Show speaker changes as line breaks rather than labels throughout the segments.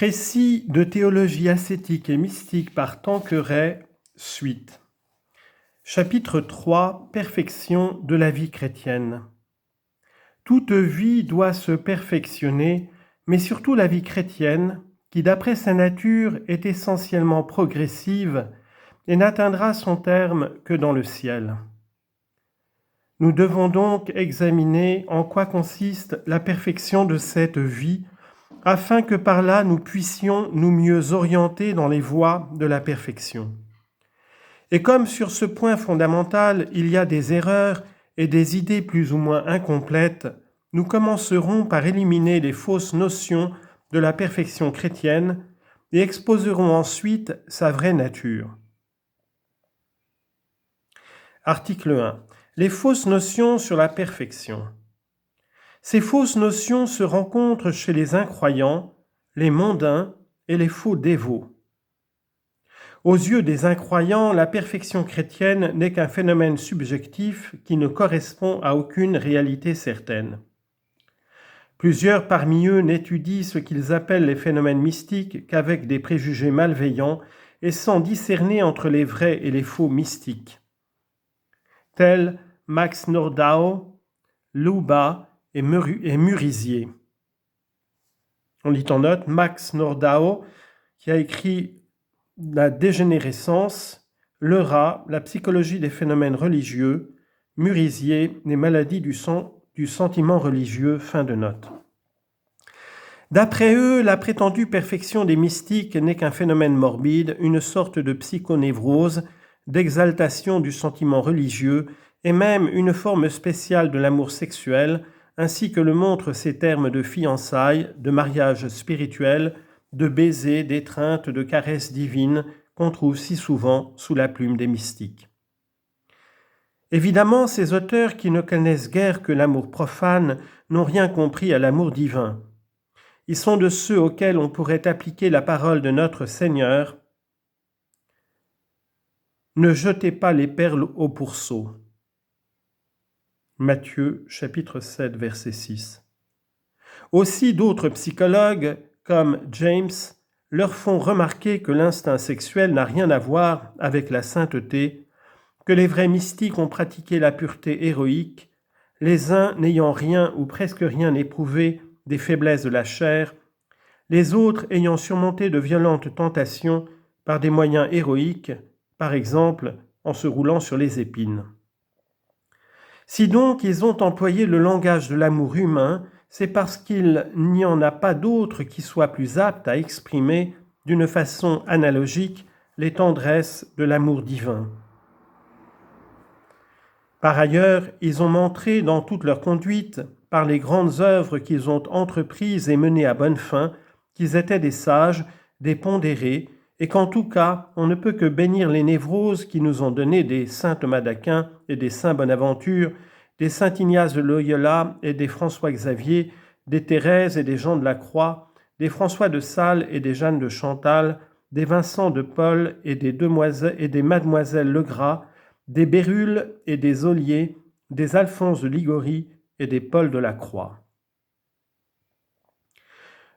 Précis de théologie ascétique et mystique par Tanqueray, suite. Chapitre 3. Perfection de la vie chrétienne. Toute vie doit se perfectionner, mais surtout la vie chrétienne, qui d'après sa nature est essentiellement progressive et n'atteindra son terme que dans le ciel. Nous devons donc examiner en quoi consiste la perfection de cette vie, afin que par là nous puissions nous mieux orienter dans les voies de la perfection. Et comme sur ce point fondamental, il y a des erreurs et des idées plus ou moins incomplètes, nous commencerons par éliminer les fausses notions de la perfection chrétienne et exposerons ensuite sa vraie nature. Article 1. Les fausses notions sur la perfection. Ces fausses notions se rencontrent chez les incroyants, les mondains et les faux dévots. Aux yeux des incroyants, la perfection chrétienne n'est qu'un phénomène subjectif qui ne correspond à aucune réalité certaine. Plusieurs parmi eux n'étudient ce qu'ils appellent les phénomènes mystiques qu'avec des préjugés malveillants et sans discerner entre les vrais et les faux mystiques. Tels Max Nordau, Leuba et Murisier. On lit en note Max Nordau qui a écrit La dégénérescence, Leuba, la psychologie des phénomènes religieux, Murisier, les maladies du sentiment religieux, fin de note. D'après eux, la prétendue perfection des mystiques n'est qu'un phénomène morbide, une sorte de psychonévrose, d'exaltation du sentiment religieux et même une forme spéciale de l'amour sexuel, ainsi que le montrent ces termes de fiançailles, de mariage spirituel, de baisers, d'étreintes, de caresses divines qu'on trouve si souvent sous la plume des mystiques. Évidemment, ces auteurs qui ne connaissent guère que l'amour profane n'ont rien compris à l'amour divin. Ils sont de ceux auxquels on pourrait appliquer la parole de notre Seigneur « Ne jetez pas les perles au pourceau ». Matthieu, chapitre 7, verset 6. Aussi d'autres psychologues, comme James, leur font remarquer que l'instinct sexuel n'a rien à voir avec la sainteté, que les vrais mystiques ont pratiqué la pureté héroïque, les uns n'ayant rien ou presque rien éprouvé des faiblesses de la chair, les autres ayant surmonté de violentes tentations par des moyens héroïques, par exemple en se roulant sur les épines. Si donc ils ont employé le langage de l'amour humain, c'est parce qu'il n'y en a pas d'autre qui soit plus apte à exprimer d'une façon analogique les tendresses de l'amour divin. Par ailleurs, ils ont montré dans toute leur conduite, par les grandes œuvres qu'ils ont entreprises et menées à bonne fin, qu'ils étaient des sages, des pondérés, et qu'en tout cas, on ne peut que bénir les névroses qui nous ont donné des saints Thomas d'Aquin et des saints Bonaventure, des saint Ignace de Loyola et des François Xavier, des Thérèse et des Jean de la Croix, des François de Sales et des Jeanne de Chantal, des Vincent de Paul et des Mademoiselles Legras, des Bérulle et des Ollier, des Alphonse de Ligorie et des Paul de la Croix.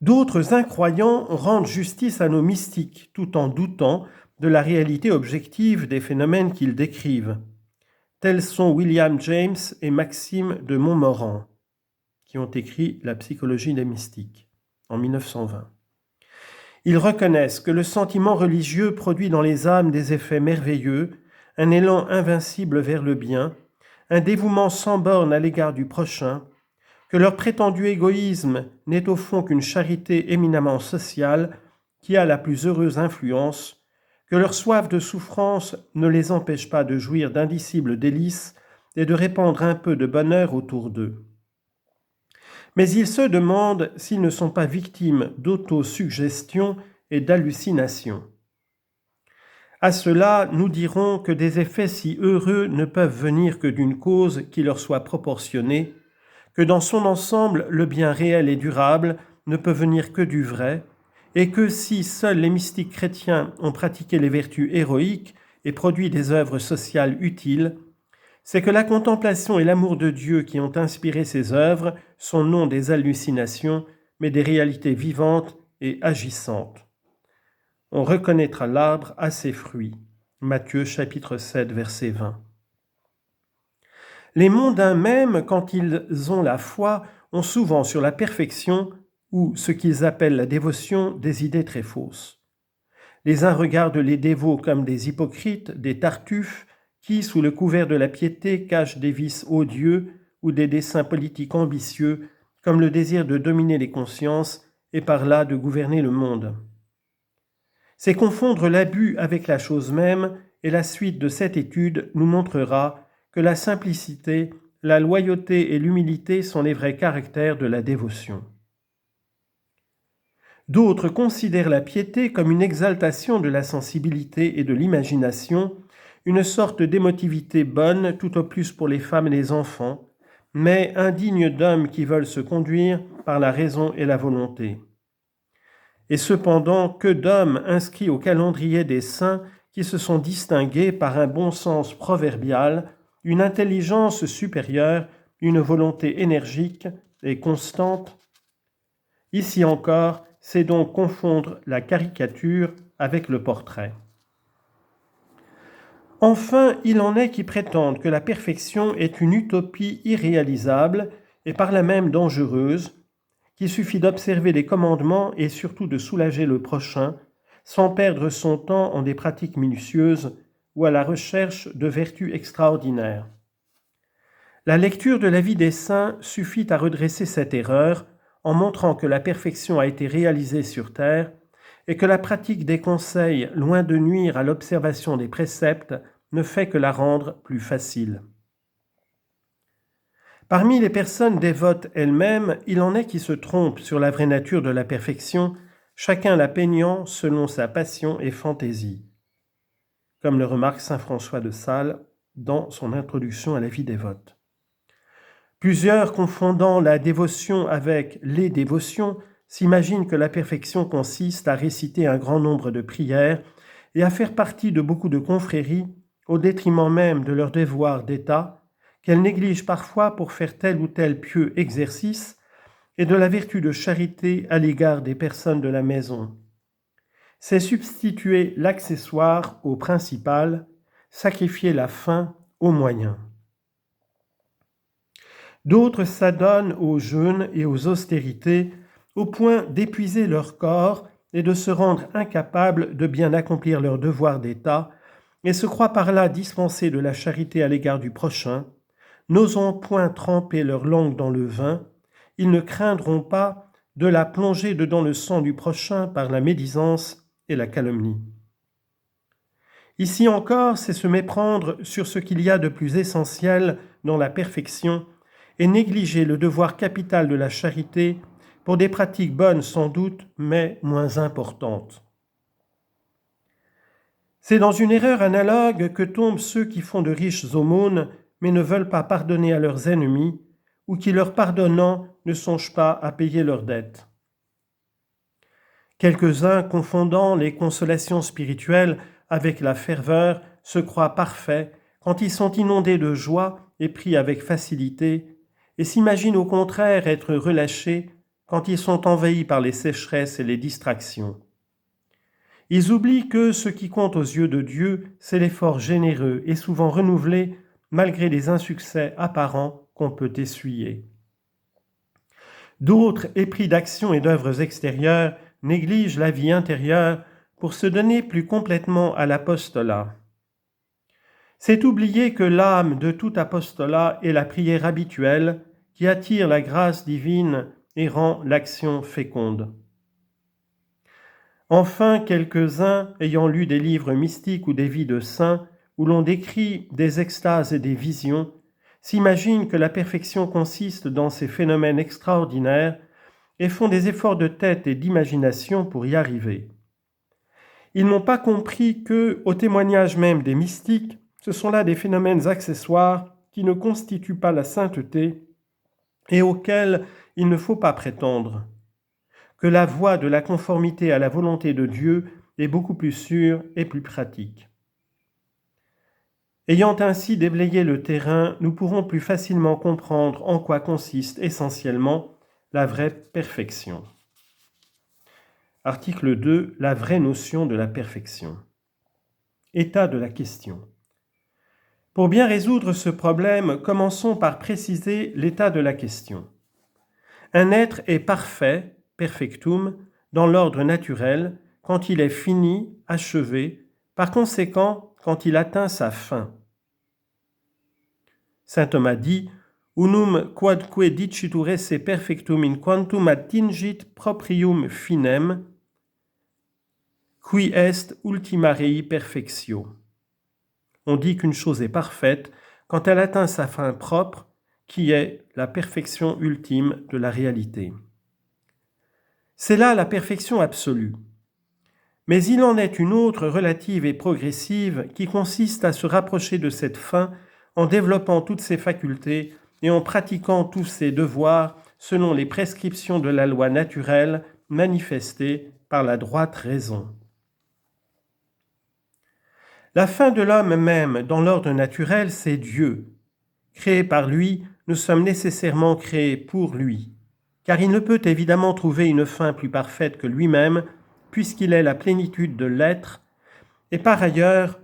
D'autres incroyants rendent justice à nos mystiques, tout en doutant de la réalité objective des phénomènes qu'ils décrivent. Tels sont William James et Maxime de Montmoran, qui ont écrit La psychologie des mystiques, en 1920. Ils reconnaissent que le sentiment religieux produit dans les âmes des effets merveilleux, un élan invincible vers le bien, un dévouement sans borne à l'égard du prochain, que leur prétendu égoïsme n'est au fond qu'une charité éminemment sociale qui a la plus heureuse influence, que leur soif de souffrance ne les empêche pas de jouir d'indicibles délices et de répandre un peu de bonheur autour d'eux. Mais ils se demandent s'ils ne sont pas victimes d'autosuggestion et d'hallucination. À cela, nous dirons que des effets si heureux ne peuvent venir que d'une cause qui leur soit proportionnée, que dans son ensemble, le bien réel et durable ne peut venir que du vrai, et que si seuls les mystiques chrétiens ont pratiqué les vertus héroïques et produit des œuvres sociales utiles, c'est que la contemplation et l'amour de Dieu qui ont inspiré ces œuvres sont non des hallucinations, mais des réalités vivantes et agissante. On reconnaîtra l'arbre à ses fruits. Matthieu chapitre 7, verset 20. Les mondains même, quand ils ont la foi, ont souvent sur la perfection, ou ce qu'ils appellent la dévotion, des idées très fausses. Les uns regardent les dévots comme des hypocrites, des tartuffes, qui, sous le couvert de la piété, cachent des vices odieux ou des desseins politiques ambitieux, comme le désir de dominer les consciences et par là de gouverner le monde. C'est confondre l'abus avec la chose même, et la suite de cette étude nous montrera que la simplicité, la loyauté et l'humilité sont les vrais caractères de la dévotion. D'autres considèrent la piété comme une exaltation de la sensibilité et de l'imagination, une sorte d'émotivité bonne tout au plus pour les femmes et les enfants, mais indigne d'hommes qui veulent se conduire par la raison et la volonté. Et cependant, que d'hommes inscrits au calendrier des saints qui se sont distingués par un bon sens proverbial, une intelligence supérieure, une volonté énergique et constante. Ici encore, c'est donc confondre la caricature avec le portrait. Enfin, il en est qui prétendent que la perfection est une utopie irréalisable et par là même dangereuse, qu'il suffit d'observer les commandements et surtout de soulager le prochain, sans perdre son temps en des pratiques minutieuses ou à la recherche de vertus extraordinaires. La lecture de la vie des saints suffit à redresser cette erreur en montrant que la perfection a été réalisée sur terre et que la pratique des conseils, loin de nuire à l'observation des préceptes, ne fait que la rendre plus facile. Parmi les personnes dévotes elles-mêmes, il en est qui se trompent sur la vraie nature de la perfection, chacun la peignant selon sa passion et fantaisie, comme le remarque saint François de Sales dans son introduction à la vie dévote. Plusieurs, confondant la dévotion avec les dévotions, s'imaginent que la perfection consiste à réciter un grand nombre de prières et à faire partie de beaucoup de confréries au détriment même de leur devoir d'État, qu'elles négligent parfois pour faire tel ou tel pieux exercice et de la vertu de charité à l'égard des personnes de la maison. C'est substituer l'accessoire au principal, sacrifier la fin au moyen. D'autres s'adonnent au jeûne et aux austérités au point d'épuiser leur corps et de se rendre incapables de bien accomplir leur devoir d'État et se croient par là dispensés de la charité à l'égard du prochain, n'osant point tremper leur langue dans le vin, ils ne craindront pas de la plonger dedans le sang du prochain par la médisance et la calomnie. Ici encore, c'est se méprendre sur ce qu'il y a de plus essentiel dans la perfection et négliger le devoir capital de la charité pour des pratiques bonnes sans doute, mais moins importantes. C'est dans une erreur analogue que tombent ceux qui font de riches aumônes mais ne veulent pas pardonner à leurs ennemis, ou qui, leur pardonnant, ne songent pas à payer leurs dettes. Quelques-uns, confondant les consolations spirituelles avec la ferveur, se croient parfaits quand ils sont inondés de joie et pris avec facilité, et s'imaginent au contraire être relâchés quand ils sont envahis par les sécheresses et les distractions. Ils oublient que ce qui compte aux yeux de Dieu, c'est l'effort généreux et souvent renouvelé malgré les insuccès apparents qu'on peut essuyer. D'autres, épris d'actions et d'œuvres extérieures, négligent la vie intérieure pour se donner plus complètement à l'apostolat. C'est oublier que l'âme de tout apostolat est la prière habituelle qui attire la grâce divine et rend l'action féconde. Enfin, quelques-uns, ayant lu des livres mystiques ou des vies de saints, où l'on décrit des extases et des visions, s'imaginent que la perfection consiste dans ces phénomènes extraordinaires et font des efforts de tête et d'imagination pour y arriver. Ils n'ont pas compris que, au témoignage même des mystiques, ce sont là des phénomènes accessoires qui ne constituent pas la sainteté et auxquels il ne faut pas prétendre, que la voie de la conformité à la volonté de Dieu est beaucoup plus sûre et plus pratique. Ayant ainsi déblayé le terrain, nous pourrons plus facilement comprendre en quoi consiste essentiellement la vraie perfection. Article 2. La vraie notion de la perfection. État de la question. Pour bien résoudre ce problème, commençons par préciser l'état de la question. Un être est parfait, perfectum, dans l'ordre naturel, quand il est fini, achevé, par conséquent, quand il atteint sa fin. Saint Thomas dit « Unum quodque dicitur esse perfectum in quantum attingit proprium finem, qui est ultima rei perfectio ». On dit qu'une chose est parfaite quand elle atteint sa fin propre, qui est la perfection ultime de la réalité. C'est là la perfection absolue. Mais il en est une autre relative et progressive qui consiste à se rapprocher de cette fin en développant toutes ses facultés et en pratiquant tous ses devoirs selon les prescriptions de la loi naturelle manifestée par la droite raison. La fin de l'homme même dans l'ordre naturel, c'est Dieu. Créés par lui, nous sommes nécessairement créés pour lui, car il ne peut évidemment trouver une fin plus parfaite que lui-même, puisqu'il est la plénitude de l'être, et par ailleurs,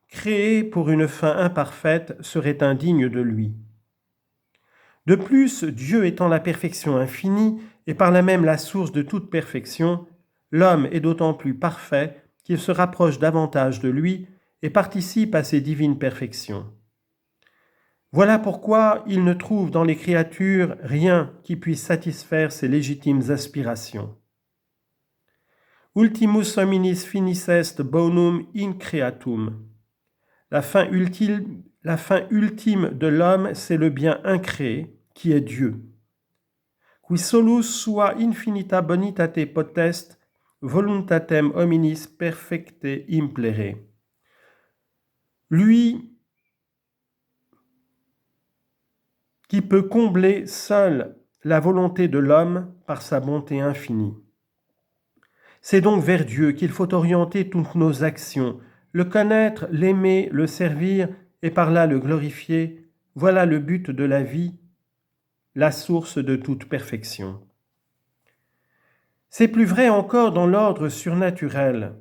créé pour une fin imparfaite serait indigne de lui. De plus, Dieu étant la perfection infinie, et par là même la source de toute perfection, l'homme est d'autant plus parfait qu'il se rapproche davantage de lui et participe à ses divines perfections. Voilà pourquoi il ne trouve dans les créatures rien qui puisse satisfaire ses légitimes aspirations. Ultimus hominis finis est bonum in creatum. La fin ultime de l'homme, c'est le bien incréé, qui est Dieu. Qui solus sua infinita bonitate potest, voluntatem hominis perfecte implere. Lui qui peut combler seul la volonté de l'homme par sa bonté infinie. C'est donc vers Dieu qu'il faut orienter toutes nos actions, le connaître, l'aimer, le servir et par là le glorifier. Voilà le but de la vie, la source de toute perfection. C'est plus vrai encore dans l'ordre surnaturel.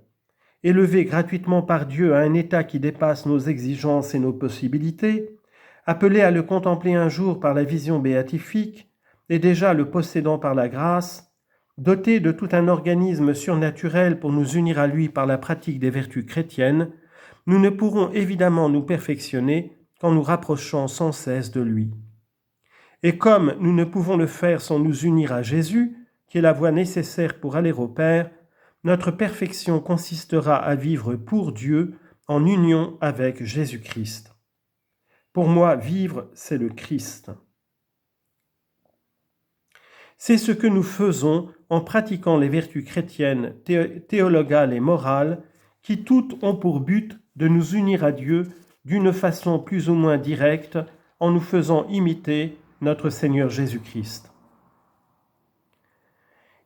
Élevé gratuitement par Dieu à un état qui dépasse nos exigences et nos possibilités, appelé à le contempler un jour par la vision béatifique, et déjà le possédant par la grâce, doté de tout un organisme surnaturel pour nous unir à lui par la pratique des vertus chrétiennes, nous ne pourrons évidemment nous perfectionner qu'en nous rapprochant sans cesse de lui. Et comme nous ne pouvons le faire sans nous unir à Jésus, qui est la voie nécessaire pour aller au Père, notre perfection consistera à vivre pour Dieu en union avec Jésus-Christ. Pour moi, vivre, c'est le Christ. C'est ce que nous faisons en pratiquant les vertus chrétiennes, théologales et morales, qui toutes ont pour but de nous unir à Dieu d'une façon plus ou moins directe, en nous faisant imiter notre Seigneur Jésus-Christ.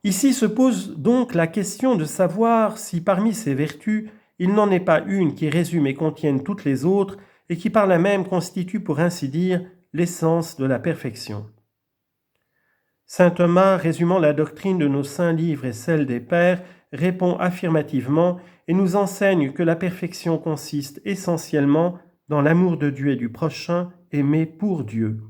Ici se pose donc la question de savoir si parmi ces vertus, il n'en est pas une qui résume et contienne toutes les autres et qui par là même constitue, pour ainsi dire, l'essence de la perfection. Saint Thomas, résumant la doctrine de nos saints livres et celle des pères, répond affirmativement et nous enseigne que la perfection consiste essentiellement dans l'amour de Dieu et du prochain, aimé pour Dieu.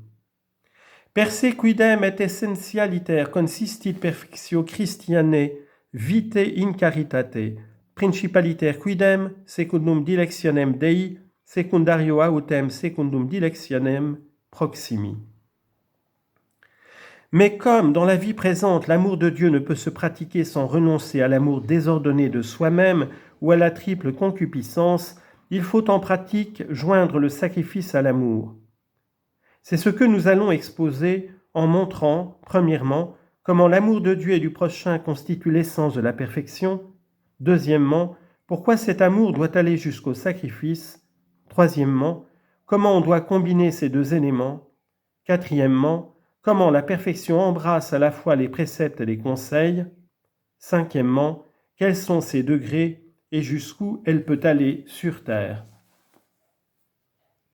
Per se quidem et essentialiter consistit perfectio Christianae vitae in caritate, principaliter quidem secundum dilectionem Dei, secundario autem secundum dilectionem proximi. Mais comme dans la vie présente, l'amour de Dieu ne peut se pratiquer sans renoncer à l'amour désordonné de soi-même ou à la triple concupiscence, il faut en pratique joindre le sacrifice à l'amour. C'est ce que nous allons exposer en montrant, premièrement, comment l'amour de Dieu et du prochain constitue l'essence de la perfection. Deuxièmement, pourquoi cet amour doit aller jusqu'au sacrifice. Troisièmement, comment on doit combiner ces deux éléments. Quatrièmement, comment la perfection embrasse à la fois les préceptes et les conseils. Cinquièmement, quels sont ses degrés et jusqu'où elle peut aller sur terre.